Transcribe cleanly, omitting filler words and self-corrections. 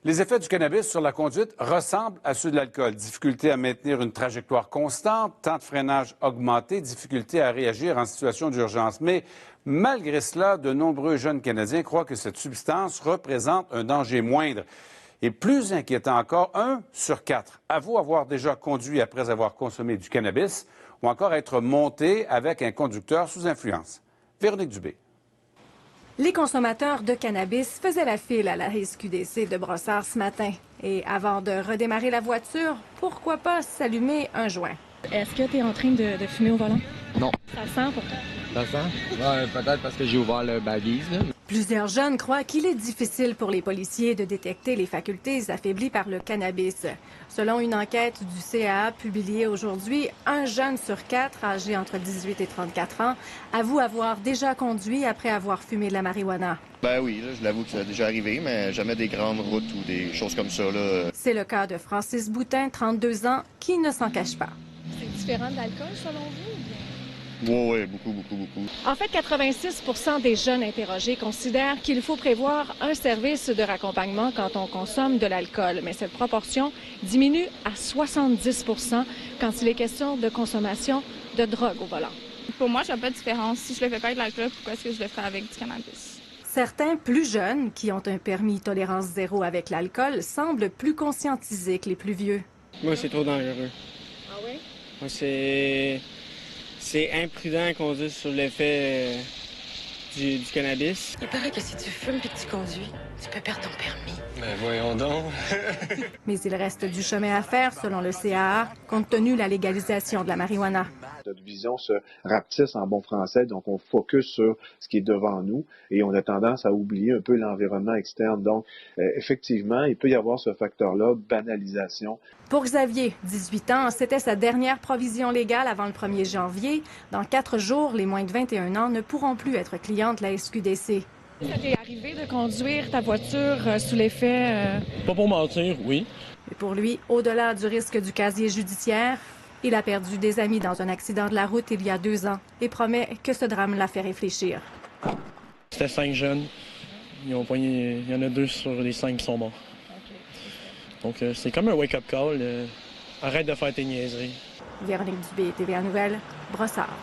Les effets du cannabis sur la conduite ressemblent à ceux de l'alcool. Difficulté à maintenir une trajectoire constante, temps de freinage augmenté, difficulté à réagir en situation d'urgence. Mais malgré cela, de nombreux jeunes Canadiens croient que cette substance représente un danger moindre. Et plus inquiétant encore, 1 sur 4 avoue avoir déjà conduit après avoir consommé du cannabis ou encore être monté avec un conducteur sous influence. Véronique Dubé. Les consommateurs de cannabis faisaient la file à la SQDC de Brossard ce matin. Et avant de redémarrer la voiture, pourquoi pas s'allumer un joint? Est-ce que tu es en train de fumer au volant? Non. Ça sent pourtant. Ça sent? Ouais, peut-être parce que j'ai ouvert le baguise, là. Plusieurs jeunes croient qu'il est difficile pour les policiers de détecter les facultés affaiblies par le cannabis. Selon une enquête du CAA publiée aujourd'hui, 1 jeune sur 4, âgé entre 18 et 34 ans, avoue avoir déjà conduit après avoir fumé de la marijuana. Ben oui, là, je l'avoue que ça a déjà arrivé, mais jamais des grandes routes ou des choses comme ça, là. C'est le cas de Francis Boutin, 32 ans, qui ne s'en cache pas. C'est différent de l'alcool, selon vous? Oui, beaucoup. En fait, 86 % des jeunes interrogés considèrent qu'il faut prévoir un service de raccompagnement quand on consomme de l'alcool. Mais cette proportion diminue à 70 % quand il est question de consommation de drogue au volant. Pour moi, je vois pas de différence. Si je le fais pas avec de l'alcool, pourquoi est-ce que je le ferais avec du cannabis? Certains plus jeunes, qui ont un permis tolérance zéro avec l'alcool, semblent plus conscientisés que les plus vieux. Moi, c'est trop dangereux. Ah oui? Moi, c'est imprudent qu'on dise sur l'effet du cannabis. Il paraît que si tu fumes et que tu conduis, tu peux perdre ton permis. Ben voyons donc. Mais il reste du chemin à faire, selon le CAA, compte tenu de la légalisation de la marijuana. Notre vision se rapetisse en bon français, donc on focus sur ce qui est devant nous et on a tendance à oublier un peu l'environnement externe. Donc, effectivement, il peut y avoir ce facteur-là, banalisation. Pour Xavier, 18 ans, c'était sa dernière provision légale avant le 1er janvier. Dans 4 jours, les moins de 21 ans ne pourront plus être clients de la SQDC. Ça t'est arrivé de conduire ta voiture sous l'effet... Pas pour mentir, oui. Mais pour lui, au-delà du risque du casier judiciaire, il a perdu des amis dans un accident de la route il y a 2 ans et promet que ce drame l'a fait réfléchir. C'était 5 jeunes. Il y en a 2 sur les 5 qui sont morts. Donc, c'est comme un wake-up call. Arrête de faire tes niaiseries. Véronique Dubé, TVA Nouvelles, Brossard.